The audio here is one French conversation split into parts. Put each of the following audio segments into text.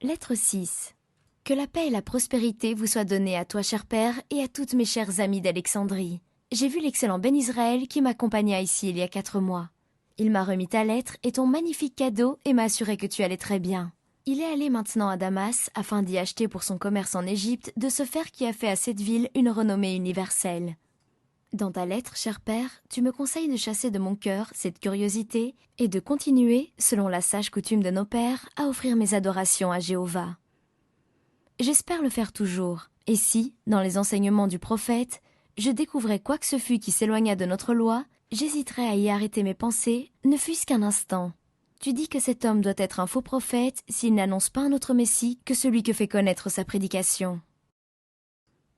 Lettre 6. Que la paix et la prospérité vous soient données à toi, cher père, et à toutes mes chères amies d'Alexandrie. J'ai vu l'excellent Ben Israël qui m'accompagna ici il y a 4 mois. Il m'a remis ta lettre et ton magnifique cadeau et m'a assuré que tu allais très bien. Il est allé maintenant à Damas afin d'y acheter pour son commerce en Égypte de ce fer qui a fait à cette ville une renommée universelle. Dans ta lettre, cher père, tu me conseilles de chasser de mon cœur cette curiosité et de continuer, selon la sage coutume de nos pères, à offrir mes adorations à Jéhovah. J'espère le faire toujours, et si, dans les enseignements du prophète, je découvrais quoi que ce fût qui s'éloignât de notre loi, j'hésiterais à y arrêter mes pensées, ne fût-ce qu'un instant. Tu dis que cet homme doit être un faux prophète s'il n'annonce pas un autre Messie que celui que fait connaître sa prédication.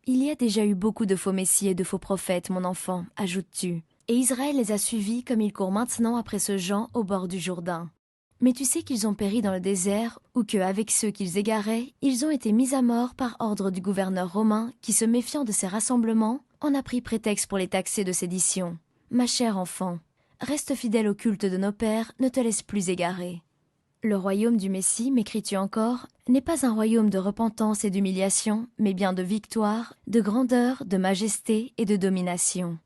Il y a déjà eu beaucoup de faux messies et de faux prophètes, mon enfant, ajoutes-tu, et Israël les a suivis comme il court maintenant après ce Jean au bord du Jourdain. Mais tu sais qu'ils ont péri dans le désert, ou que, avec ceux qu'ils égaraient, ils ont été mis à mort par ordre du gouverneur romain qui, se méfiant de ces rassemblements, en a pris prétexte pour les taxer de sédition. Ma chère enfant, reste fidèle au culte de nos pères, ne te laisse plus égarer. Le royaume du Messie, m'écris-tu encore, n'est pas un royaume de repentance et d'humiliation, mais bien de victoire, de grandeur, de majesté et de domination.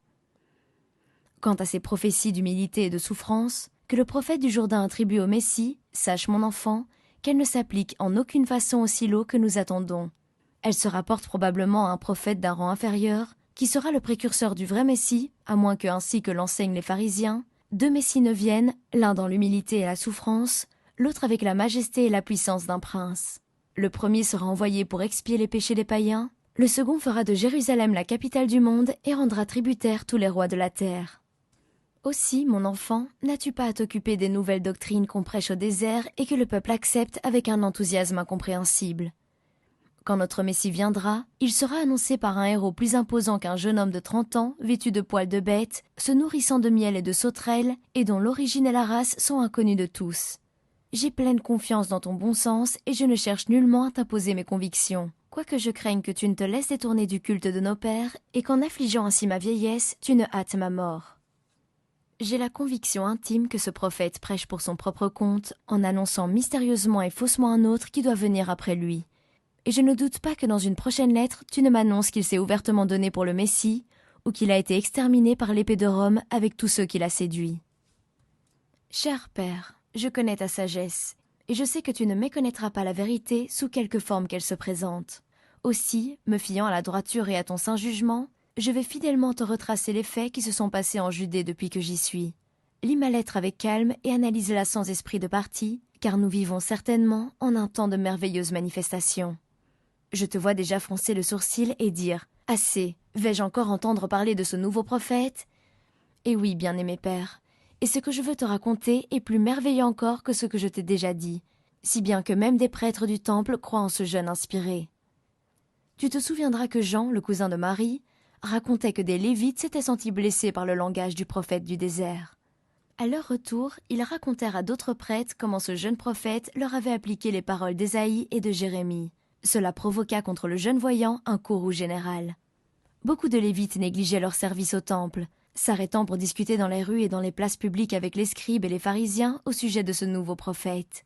Quant à ces prophéties d'humilité et de souffrance, que le prophète du Jourdain attribue au Messie, sache mon enfant, qu'elle ne s'applique en aucune façon au silo que nous attendons. Elle se rapporte probablement à un prophète d'un rang inférieur, qui sera le précurseur du vrai Messie, à moins que, ainsi que l'enseignent les pharisiens, 2 Messies ne viennent, l'un dans l'humilité et la souffrance, l'autre avec la majesté et la puissance d'un prince. Le premier sera envoyé pour expier les péchés des païens, le second fera de Jérusalem la capitale du monde et rendra tributaires tous les rois de la terre. Aussi, mon enfant, n'as-tu pas à t'occuper des nouvelles doctrines qu'on prêche au désert et que le peuple accepte avec un enthousiasme incompréhensible. Quand notre Messie viendra, il sera annoncé par un héros plus imposant qu'un jeune homme de 30 ans, vêtu de poils de bête, se nourrissant de miel et de sauterelles, et dont l'origine et la race sont inconnues de tous. J'ai pleine confiance dans ton bon sens et je ne cherche nullement à t'imposer mes convictions, quoique je craigne que tu ne te laisses détourner du culte de nos pères et qu'en affligeant ainsi ma vieillesse, tu ne hâtes ma mort. J'ai la conviction intime que ce prophète prêche pour son propre compte, en annonçant mystérieusement et faussement un autre qui doit venir après lui. Et je ne doute pas que dans une prochaine lettre, tu ne m'annonces qu'il s'est ouvertement donné pour le Messie, ou qu'il a été exterminé par l'épée de Rome avec tous ceux qui l'a séduit. Cher père, je connais ta sagesse, et je sais que tu ne méconnaîtras pas la vérité sous quelque forme qu'elle se présente. Aussi, me fiant à la droiture et à ton saint jugement, je vais fidèlement te retracer les faits qui se sont passés en Judée depuis que j'y suis. Lis ma lettre avec calme et analyse-la sans esprit de parti, car nous vivons certainement en un temps de merveilleuses manifestations. Je te vois déjà froncer le sourcil et dire « Assez, vais-je encore entendre parler de ce nouveau prophète ?» Et oui, bien-aimé père, et ce que je veux te raconter est plus merveilleux encore que ce que je t'ai déjà dit, si bien que même des prêtres du temple croient en ce jeune inspiré. Tu te souviendras que Jean, le cousin de Marie, racontait que des Lévites s'étaient sentis blessés par le langage du prophète du désert. À leur retour, ils racontèrent à d'autres prêtres comment ce jeune prophète leur avait appliqué les paroles d'Ésaïe et de Jérémie. Cela provoqua contre le jeune voyant un courroux général. Beaucoup de Lévites négligeaient leur service au temple, s'arrêtant pour discuter dans les rues et dans les places publiques avec les scribes et les pharisiens au sujet de ce nouveau prophète.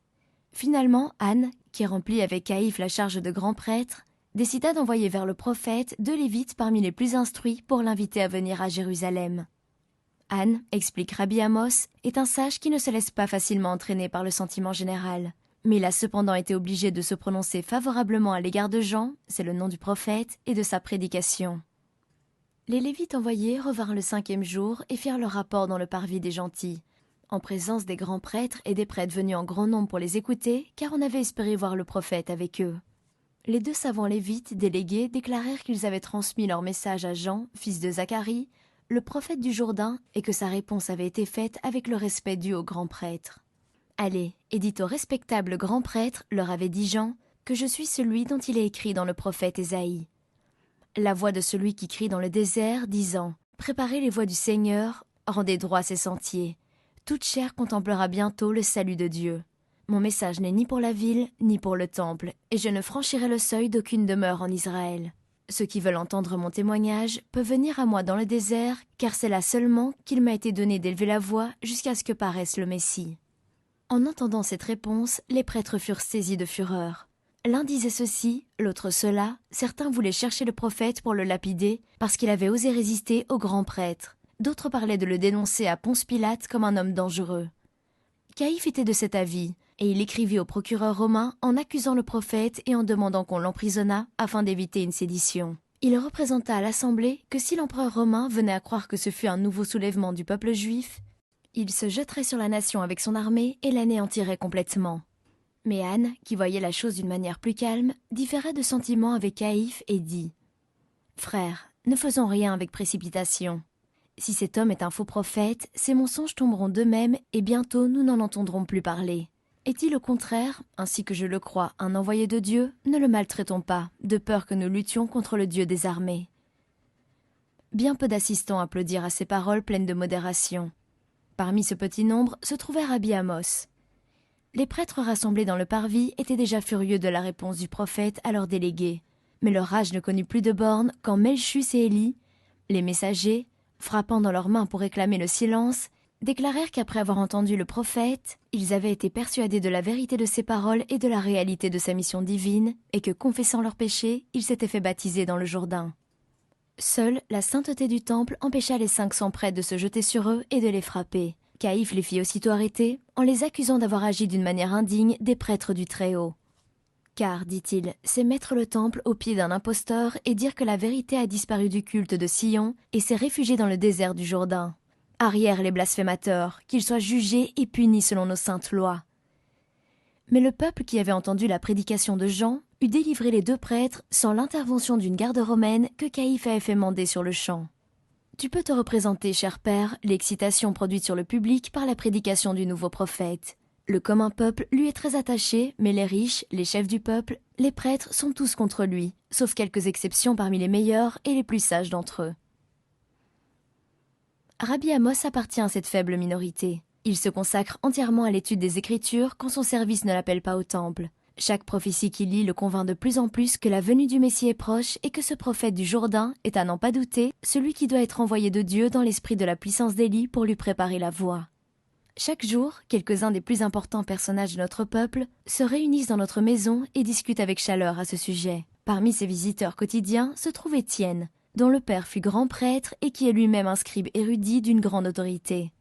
Finalement, Anne, qui remplit avec Caïphe la charge de grand prêtre, décida d'envoyer vers le prophète 2 Lévites parmi les plus instruits pour l'inviter à venir à Jérusalem. Anne, explique Rabbi Amos, est un sage qui ne se laisse pas facilement entraîner par le sentiment général. Mais il a cependant été obligé de se prononcer favorablement à l'égard de Jean, c'est le nom du prophète, et de sa prédication. Les Lévites envoyés revinrent le 5e jour et firent leur rapport dans le parvis des gentils, en présence des grands prêtres et des prêtres venus en grand nombre pour les écouter, car on avait espéré voir le prophète avec eux. Les 2 savants Lévites délégués déclarèrent qu'ils avaient transmis leur message à Jean, fils de Zacharie, le prophète du Jourdain, et que sa réponse avait été faite avec le respect dû au grand prêtre. « Allez, et dites au respectable grand prêtre, leur avait dit Jean, que je suis celui dont il est écrit dans le prophète Ésaïe. La voix de celui qui crie dans le désert, disant « Préparez les voies du Seigneur, rendez droit ses sentiers. Toute chair contemplera bientôt le salut de Dieu. Mon message n'est ni pour la ville, ni pour le temple, et je ne franchirai le seuil d'aucune demeure en Israël. Ceux qui veulent entendre mon témoignage peuvent venir à moi dans le désert, car c'est là seulement qu'il m'a été donné d'élever la voix jusqu'à ce que paraisse le Messie. » En entendant cette réponse, les prêtres furent saisis de fureur. L'un disait ceci, l'autre cela, certains voulaient chercher le prophète pour le lapider parce qu'il avait osé résister au grand prêtre. D'autres parlaient de le dénoncer à Ponce Pilate comme un homme dangereux. Caïphe était de cet avis, et il écrivit au procureur romain en accusant le prophète et en demandant qu'on l'emprisonnât afin d'éviter une sédition. Il représenta à l'Assemblée que si l'empereur romain venait à croire que ce fut un nouveau soulèvement du peuple juif, il se jetterait sur la nation avec son armée et l'anéantirait complètement. Mais Anne, qui voyait la chose d'une manière plus calme, différait de sentiment avec Caïphe et dit « Frère, ne faisons rien avec précipitation. Si cet homme est un faux prophète, ses mensonges tomberont d'eux-mêmes et bientôt nous n'en entendrons plus parler. Est-il au contraire, ainsi que je le crois, un envoyé de Dieu, ne le maltraitons pas, de peur que nous luttions contre le Dieu des armées. » Bien peu d'assistants applaudirent à ces paroles pleines de modération. Parmi ce petit nombre se trouvait Rabbi Amos. Les prêtres rassemblés dans le parvis étaient déjà furieux de la réponse du prophète à leurs délégués. Mais leur rage ne connut plus de bornes quand Melchus et Élie, les messagers, frappant dans leurs mains pour réclamer le silence, déclarèrent qu'après avoir entendu le prophète, ils avaient été persuadés de la vérité de ses paroles et de la réalité de sa mission divine, et que, confessant leurs péchés, ils s'étaient fait baptiser dans le Jourdain. Seule la sainteté du temple empêcha les 500 prêtres de se jeter sur eux et de les frapper. Caïphe les fit aussitôt arrêter, en les accusant d'avoir agi d'une manière indigne des prêtres du Très-Haut. Car, dit-il, c'est mettre le temple au pied d'un imposteur et dire que la vérité a disparu du culte de Sion et s'est réfugiée dans le désert du Jourdain. Arrière les blasphémateurs, qu'ils soient jugés et punis selon nos saintes lois. Mais le peuple qui avait entendu la prédication de Jean eut délivré les 2 prêtres sans l'intervention d'une garde romaine que Caïphe avait fait mander sur le champ. Tu peux te représenter, cher père, l'excitation produite sur le public par la prédication du nouveau prophète. Le commun peuple lui est très attaché, mais les riches, les chefs du peuple, les prêtres sont tous contre lui, sauf quelques exceptions parmi les meilleurs et les plus sages d'entre eux. Rabbi Amos appartient à cette faible minorité. Il se consacre entièrement à l'étude des Écritures quand son service ne l'appelle pas au temple. Chaque prophétie qu'il lit le convainc de plus en plus que la venue du Messie est proche et que ce prophète du Jourdain est, à n'en pas douter, celui qui doit être envoyé de Dieu dans l'esprit de la puissance d'Élie pour lui préparer la voie. Chaque jour, quelques-uns des plus importants personnages de notre peuple se réunissent dans notre maison et discutent avec chaleur à ce sujet. Parmi ces visiteurs quotidiens se trouve Étienne, dont le père fut grand prêtre et qui est lui-même un scribe érudit d'une grande autorité.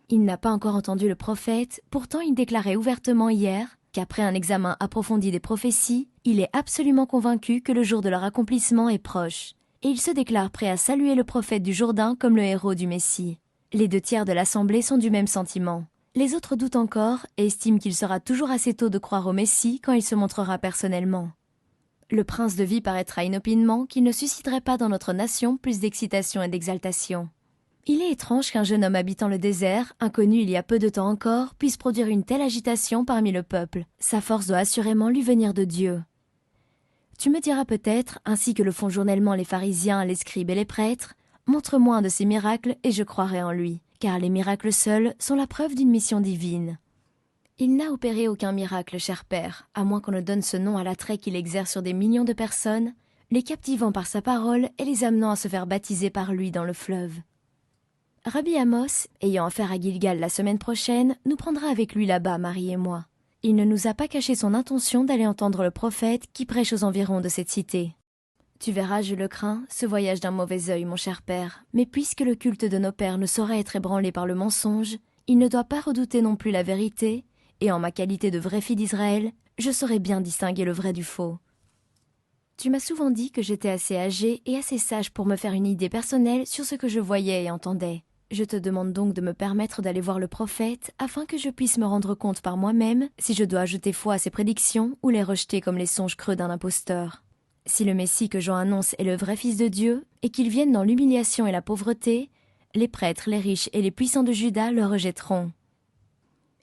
Il n'a pas encore entendu le prophète, pourtant il déclarait ouvertement hier qu'après un examen approfondi des prophéties, il est absolument convaincu que le jour de leur accomplissement est proche, et il se déclare prêt à saluer le prophète du Jourdain comme le héros du Messie. Les 2 tiers de l'Assemblée sont du même sentiment. Les autres doutent encore et estiment qu'il sera toujours assez tôt de croire au Messie quand il se montrera personnellement. Le prince de vie paraîtra inopinement qu'il ne susciterait pas dans notre nation plus d'excitation et d'exaltation. Il est étrange qu'un jeune homme habitant le désert, inconnu il y a peu de temps encore, puisse produire une telle agitation parmi le peuple. Sa force doit assurément lui venir de Dieu. Tu me diras peut-être, ainsi que le font journellement les pharisiens, les scribes et les prêtres, montre-moi un de ces miracles et je croirai en lui, car les miracles seuls sont la preuve d'une mission divine. Il n'a opéré aucun miracle, cher père, à moins qu'on ne donne ce nom à l'attrait qu'il exerce sur des millions de personnes, les captivant par sa parole et les amenant à se faire baptiser par lui dans le fleuve. Rabbi Amos, ayant affaire à Gilgal la semaine prochaine, nous prendra avec lui là-bas, Marie et moi. Il ne nous a pas caché son intention d'aller entendre le prophète qui prêche aux environs de cette cité. Tu verras, je le crains, ce voyage d'un mauvais œil, mon cher père. Mais puisque le culte de nos pères ne saurait être ébranlé par le mensonge, il ne doit pas redouter non plus la vérité, et en ma qualité de vraie fille d'Israël, je saurais bien distinguer le vrai du faux. Tu m'as souvent dit que j'étais assez âgée et assez sage pour me faire une idée personnelle sur ce que je voyais et entendais. Je te demande donc de me permettre d'aller voir le prophète afin que je puisse me rendre compte par moi-même si je dois ajouter foi à ses prédictions ou les rejeter comme les songes creux d'un imposteur. Si le Messie que Jean annonce est le vrai Fils de Dieu et qu'il vienne dans l'humiliation et la pauvreté, les prêtres, les riches et les puissants de Juda le rejetteront.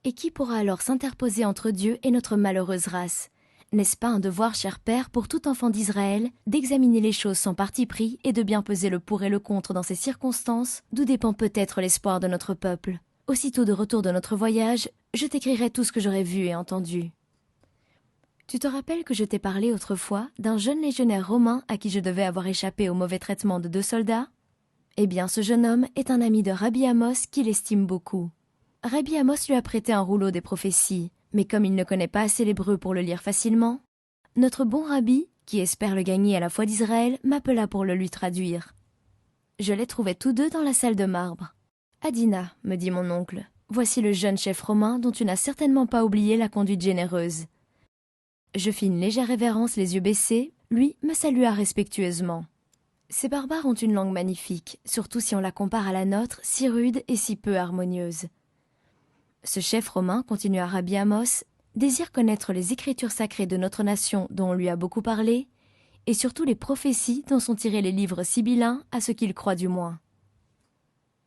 Et qui pourra alors s'interposer entre Dieu et notre malheureuse race ? N'est-ce pas un devoir, cher père, pour tout enfant d'Israël, d'examiner les choses sans parti pris et de bien peser le pour et le contre dans ces circonstances, d'où dépend peut-être l'espoir de notre peuple. Aussitôt de retour de notre voyage, je t'écrirai tout ce que j'aurai vu et entendu. Tu te rappelles que je t'ai parlé autrefois d'un jeune légionnaire romain à qui je devais avoir échappé au mauvais traitement de 2 soldats ? Eh bien, ce jeune homme est un ami de Rabbi Amos qui l'estime beaucoup. Rabbi Amos lui a prêté un rouleau des prophéties, mais comme il ne connaît pas assez l'hébreu pour le lire facilement, Notre bon rabbi, qui espère le gagner à la foi d'Israël, m'appela pour le lui traduire. Je les trouvais tous deux dans la salle de marbre. « Adina, me dit mon oncle, voici le jeune chef romain dont tu n'as certainement pas oublié la conduite généreuse. » Je fis une légère révérence les yeux baissés, lui me salua respectueusement. Ces barbares ont une langue magnifique, surtout si on la compare à la nôtre, si rude et si peu harmonieuse. Ce chef romain, continua Rabbi Amos, désire connaître les écritures sacrées de notre nation dont on lui a beaucoup parlé, et surtout les prophéties dont sont tirés les livres sibyllins, à ce qu'il croit du moins.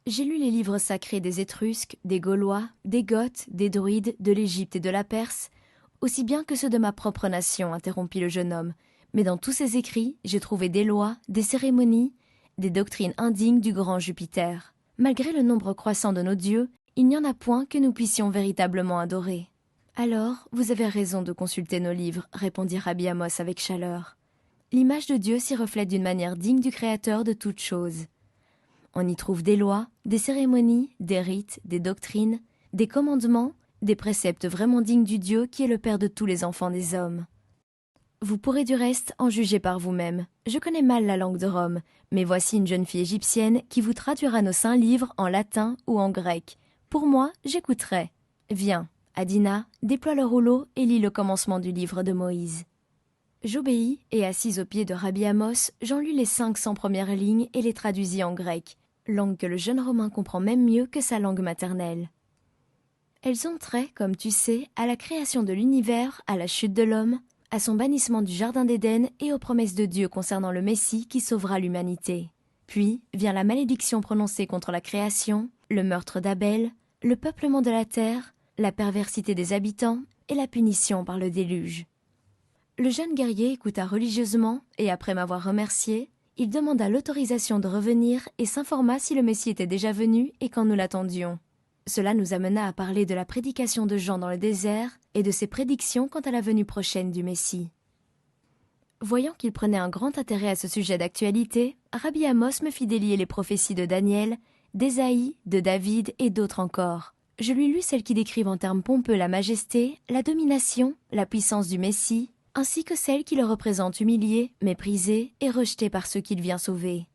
J'ai lu les livres sacrés des Étrusques, des Gaulois, des Goths, des Druides, de l'Égypte et de la Perse, aussi bien que ceux de ma propre nation, interrompit le jeune homme, mais dans tous ces écrits, j'ai trouvé des lois, des cérémonies, des doctrines indignes du grand Jupiter. Malgré le nombre croissant de nos dieux, il n'y en a point que nous puissions véritablement adorer. Alors, vous avez raison de consulter nos livres, répondit Rabbi Amos avec chaleur. L'image de Dieu s'y reflète d'une manière digne du Créateur de toutes choses. On y trouve des lois, des cérémonies, des rites, des doctrines, des commandements, des préceptes vraiment dignes du Dieu qui est le Père de tous les enfants des hommes. Vous pourrez du reste en juger par vous-même. Je connais mal la langue de Rome, mais voici une jeune fille égyptienne qui vous traduira nos saints livres en latin ou en grec. Pour moi, j'écouterai. Viens, Adina, déploie le rouleau et lis le commencement du livre de Moïse. J'obéis, et assise aux pieds de Rabbi Amos, j'en lus les 500 premières lignes et les traduisis en grec, langue que le jeune Romain comprend même mieux que sa langue maternelle. Elles ont trait, comme tu sais, à la création de l'univers, à la chute de l'homme, à son bannissement du jardin d'Éden et aux promesses de Dieu concernant le Messie qui sauvera l'humanité. Puis vient la malédiction prononcée contre la création, le meurtre d'Abel, le peuplement de la terre, la perversité des habitants et la punition par le déluge. Le jeune guerrier écouta religieusement et après m'avoir remercié, il demanda l'autorisation de revenir et s'informa si le Messie était déjà venu et quand nous l'attendions. Cela nous amena à parler de la prédication de Jean dans le désert et de ses prédictions quant à la venue prochaine du Messie. Voyant qu'il prenait un grand intérêt à ce sujet d'actualité, Rabbi Amos me fit délier les prophéties de Daniel, d'Ésaïe, de David et d'autres encore. Je lui lus celles qui décrivent en termes pompeux la majesté, la domination, la puissance du Messie, ainsi que celles qui le représentent humilié, méprisé et rejeté par ceux qu'il vient sauver.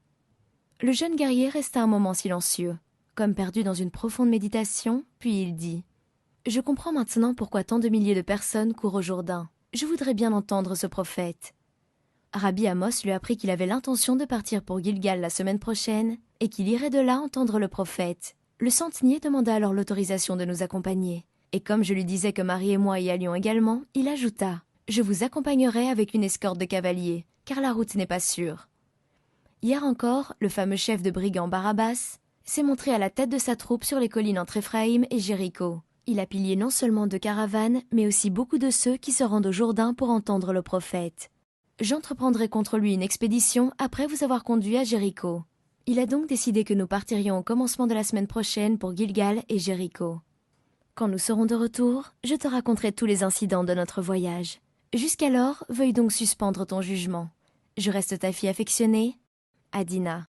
Le jeune guerrier resta un moment silencieux, comme perdu dans une profonde méditation, puis il dit « Je comprends maintenant pourquoi tant de milliers de personnes courent au Jourdain. Je voudrais bien entendre ce prophète. » Rabbi Amos lui apprit qu'il avait l'intention de partir pour Gilgal la semaine prochaine et qu'il irait de là entendre le prophète. Le centenier demanda alors l'autorisation de nous accompagner. Et comme je lui disais que Marie et moi y allions également, il ajouta « Je vous accompagnerai avec une escorte de cavaliers, car la route n'est pas sûre. » Hier encore, le fameux chef de brigands Barabbas s'est montré à la tête de sa troupe sur les collines entre Éphraïm et Jéricho. Il a pillé non seulement de caravanes, mais aussi beaucoup de ceux qui se rendent au Jourdain pour entendre le prophète. J'entreprendrai contre lui une expédition après vous avoir conduit à Jéricho. Il a donc décidé que nous partirions au commencement de la semaine prochaine pour Gilgal et Jéricho. Quand nous serons de retour, je te raconterai tous les incidents de notre voyage. Jusqu'alors, veuille donc suspendre ton jugement. Je reste ta fille affectionnée, Adina.